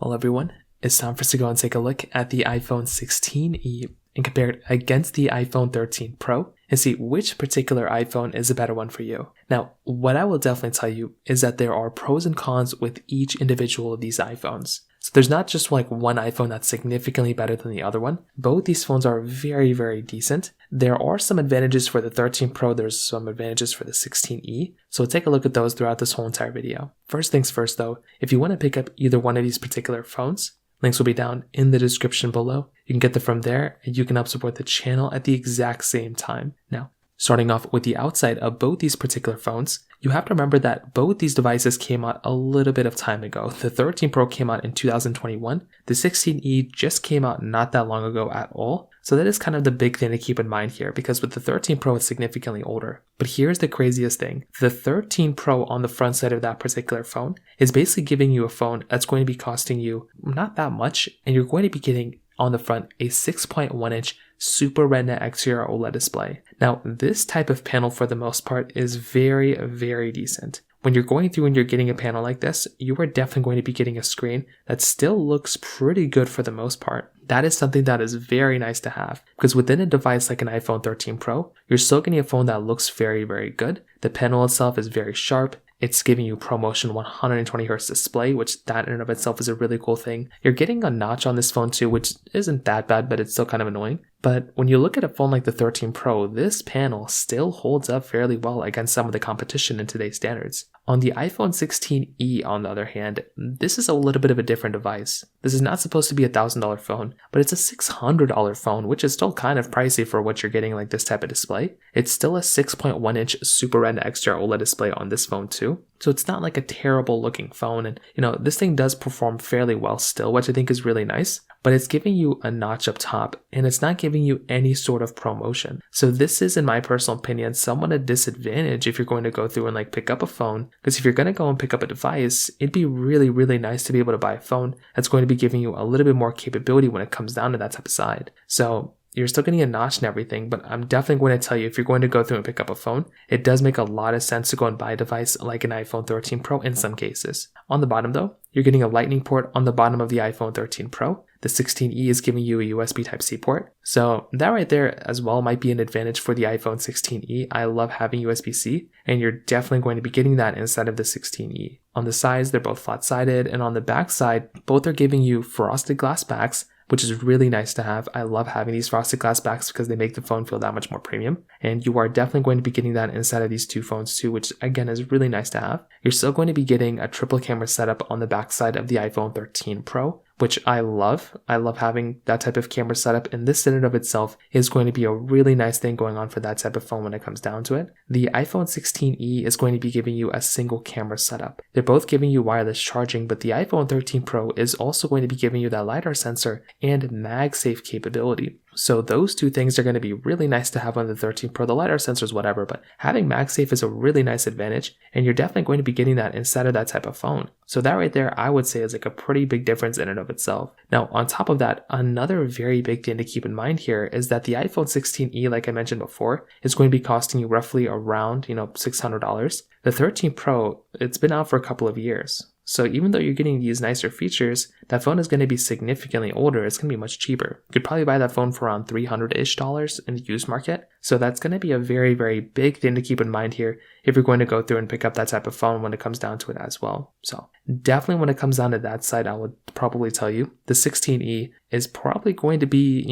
Well, everyone, it's time for us to go and take a look at the iPhone 16e and compare it against the iPhone 13 Pro and see which particular iPhone is a better one for you. Now, what I will definitely tell you is that there are pros and cons with each individual of these iPhones. So there's not just like one iPhone that's significantly better than the other one. Both these phones are very, very decent. There are some advantages for the 13 Pro, there's some advantages for the 16e. So we'll take a look at those throughout this whole entire video. First things first though, if you want to pick up either one of these particular phones, links will be down in the description below. You can get them from there and you can help support the channel at the exact same time. Now, starting off with the outside of both these particular phones, you have to remember that both these devices came out a little bit of time ago. The 13 Pro came out in 2021. The 16e just came out not that long ago at all. So that is kind of the big thing to keep in mind here, because with the 13 Pro, it's significantly older. But here's the craziest thing. The 13 Pro on the front side of that particular phone is basically giving you a phone that's going to be costing you not that much, and you're going to be getting on the front a 6.1-inch Super Retina XDR OLED display. Now, this type of panel for the most part is very, very decent. When you're going through and you're getting a panel like this, you are definitely going to be getting a screen that still looks pretty good for the most part. That is something that is very nice to have, because within a device like an iPhone 13 Pro, you're still getting a phone that looks very, very good. The panel itself is very sharp. It's giving you ProMotion 120Hz display, which that in and of itself is a really cool thing. You're getting a notch on this phone too, which isn't that bad, but it's still kind of annoying. But when you look at a phone like the 13 Pro, this panel still holds up fairly well against some of the competition in today's standards. On the iPhone 16e, on the other hand, this is a little bit of a different device. This is not supposed to be a $1,000 phone, but it's a $600 phone, which is still kind of pricey for what you're getting like this type of display. It's still a 6.1-inch Super Retina XDR OLED display on this phone too. So it's not like a terrible looking phone, and this thing does perform fairly well still, which I think is really nice, but it's giving you a notch up top and it's not giving you any sort of ProMotion. So this is, in my personal opinion, somewhat a disadvantage if you're going to go through and like pick up a phone, because if you're going to go and pick up a device, it'd be really, really nice to be able to buy a phone that's going to be giving you a little bit more capability when it comes down to that type of side. So you're still getting a notch and everything, but I'm definitely going to tell you, if you're going to go through and pick up a phone, it does make a lot of sense to go and buy a device like an iPhone 13 Pro in some cases. On the bottom though, you're getting a Lightning port on the bottom of the iPhone 13 Pro. The 16e is giving you a USB Type-C port. So that right there as well might be an advantage for the iPhone 16e. I love having USB-C, and you're definitely going to be getting that inside of the 16e. On the sides, they're both flat-sided, and on the back side, both are giving you frosted glass backs, which is really nice to have. I love having these frosted glass backs because they make the phone feel that much more premium. And you are definitely going to be getting that inside of these two phones too, which again is really nice to have. You're still going to be getting a triple camera setup on the back side of the iPhone 13 Pro, which I love. I love having that type of camera setup, and this in and of itself is going to be a really nice thing going on for that type of phone when it comes down to it. The iPhone 16e is going to be giving you a single camera setup. They're both giving you wireless charging, but the iPhone 13 Pro is also going to be giving you that LiDAR sensor and MagSafe capability. So those two things are going to be really nice to have on the 13 Pro. The LiDAR sensors, whatever, but having MagSafe is a really nice advantage, and you're definitely going to be getting that inside of that type of phone. So that right there, I would say, is like a pretty big difference in and of itself. Now, on top of that, another very big thing to keep in mind here is that the iPhone 16e, like I mentioned before, is going to be costing you roughly around, $600. The 13 Pro, it's been out for a couple of years. So even though you're getting these nicer features, that phone is going to be significantly older. It's going to be much cheaper. You could probably buy that phone for around $300-ish in the used market. So that's going to be a very, very big thing to keep in mind here if you're going to go through and pick up that type of phone when it comes down to it as well. So definitely when it comes down to that side, I would probably tell you the 16e is probably going to be,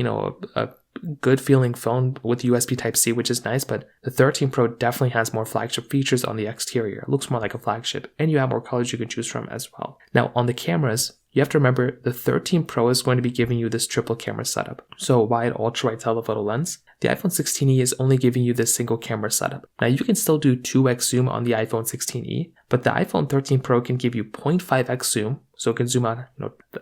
a good feeling phone with USB Type-C, which is nice, but the 13 Pro definitely has more flagship features on the exterior. It looks more like a flagship, and you have more colors you can choose from as well. Now on the cameras, you have to remember the 13 Pro is going to be giving you this triple camera setup. So a wide ultra-wide telephoto lens. The iPhone 16e is only giving you this single camera setup. Now you can still do 2x zoom on the iPhone 16e, but the iPhone 13 Pro can give you 0.5x zoom, so it can zoom out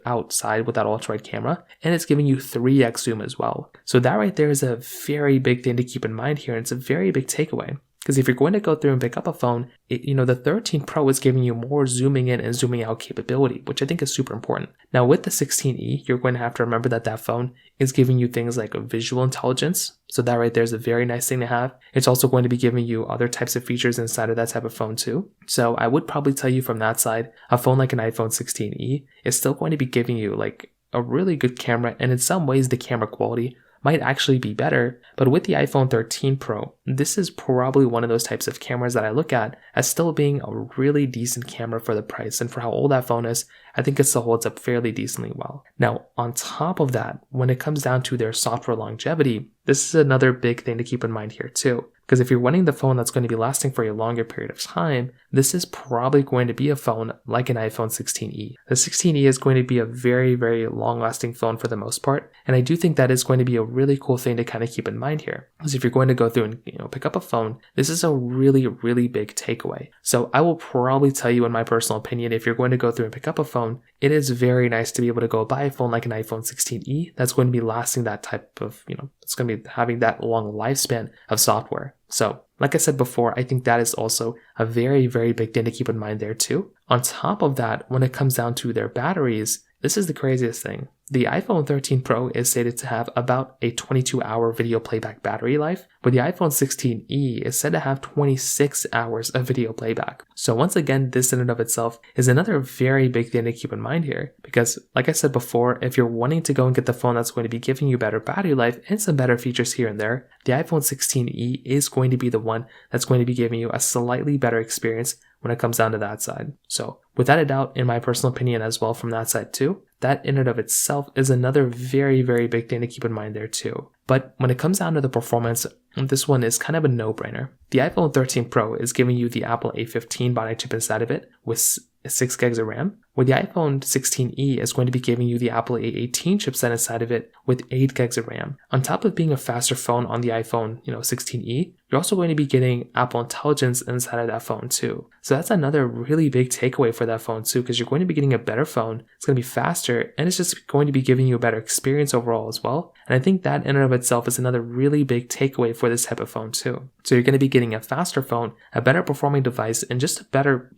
outside with that ultra-wide camera, and it's giving you 3x zoom as well. So that right there is a very big thing to keep in mind here, and it's a very big takeaway. Because if you're going to go through and pick up a phone, the 13 Pro is giving you more zooming in and zooming out capability, which I think is super important. Now with the 16E, you're going to have to remember that that phone is giving you things like visual intelligence. So that right there is a very nice thing to have. It's also going to be giving you other types of features inside of that type of phone too. So I would probably tell you from that side, a phone like an iPhone 16E is still going to be giving you like a really good camera, and in some ways the camera quality might actually be better. But with the iPhone 13 Pro, this is probably one of those types of cameras that I look at as still being a really decent camera for the price, and for how old that phone is, I think it still holds up fairly decently well. Now, on top of that, when it comes down to their software longevity, this is another big thing to keep in mind here too. Because if you're wanting the phone that's going to be lasting for a longer period of time, this is probably going to be a phone like an iPhone 16e. The 16e is going to be a very, very long-lasting phone for the most part, and I do think that is going to be a really cool thing to kind of keep in mind here. Because if you're going to go through and pick up a phone, this is a really, really big takeaway. So I will probably tell you, in my personal opinion, if you're going to go through and pick up a phone, it is very nice to be able to go buy a phone like an iPhone 16e that's going to be lasting that type of, it's going to be having that long lifespan of software. So, like I said before, I think that is also a very, very big thing to keep in mind there too. On top of that, when it comes down to their batteries, this is the craziest thing. The iPhone 13 Pro is stated to have about a 22-hour video playback battery life, but the iPhone 16e is said to have 26 hours of video playback. So once again, this in and of itself is another very big thing to keep in mind here, because like I said before, if you're wanting to go and get the phone that's going to be giving you better battery life and some better features here and there, the iPhone 16e is going to be the one that's going to be giving you a slightly better experience when it comes down to that side. So without a doubt, in my personal opinion as well from that side too, that in and of itself is another very, very big thing to keep in mind there too. But when it comes down to the performance, this one is kind of a no-brainer. The iPhone 13 Pro is giving you the Apple A15 Bionic chip inside of it with 6 gigs of RAM, where the iPhone 16e is going to be giving you the Apple A18 chipset inside of it with 8 gigs of RAM. On top of being a faster phone on the iPhone 16e, you're also going to be getting Apple Intelligence inside of that phone too. So that's another really big takeaway for that phone too, because you're going to be getting a better phone, it's going to be faster, and it's just going to be giving you a better experience overall as well. And I think that in and of itself is another really big takeaway for this type of phone too. So you're going to be getting a faster phone, a better performing device, and just a better,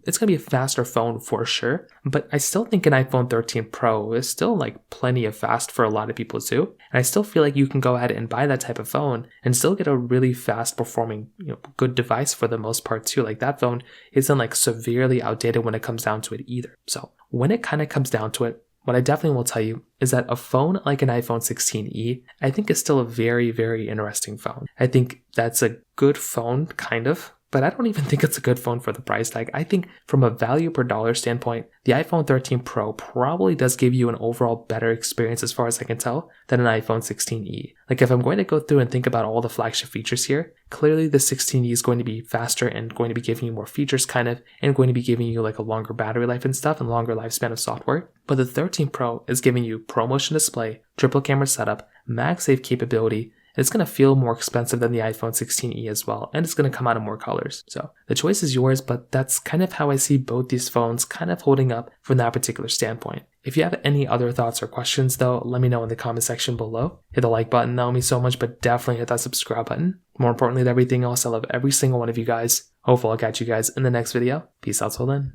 it's going to be a faster phone for sure. But I still think an iPhone 13 Pro is still like plenty of fast for a lot of people too. And I still feel like you can go ahead and buy that type of phone and still get a really fast performing, good device for the most part too. Like that phone isn't like severely outdated when it comes down to it either. So when it kind of comes down to it, what I definitely will tell you is that a phone like an iPhone 16e, I think is still a very, very interesting phone. I think that's a good phone, kind of, but I don't even think it's a good phone for the price tag. I think from a value per dollar standpoint, the iPhone 13 Pro probably does give you an overall better experience as far as I can tell than an iPhone 16e. Like if I'm going to go through and think about all the flagship features here, clearly the 16e is going to be faster and going to be giving you more features and going to be giving you like a longer battery life and stuff and longer lifespan of software. But the 13 Pro is giving you ProMotion display, triple camera setup, MagSafe capability. It's going to feel more expensive than the iPhone 16e as well, and it's going to come out in more colors. So the choice is yours, but that's kind of how I see both these phones kind of holding up from that particular standpoint. If you have any other thoughts or questions though, let me know in the comment section below. Hit the like button, that would mean so much, but definitely hit that subscribe button. More importantly than everything else, I love every single one of you guys. Hopefully I'll catch you guys in the next video. Peace out till then.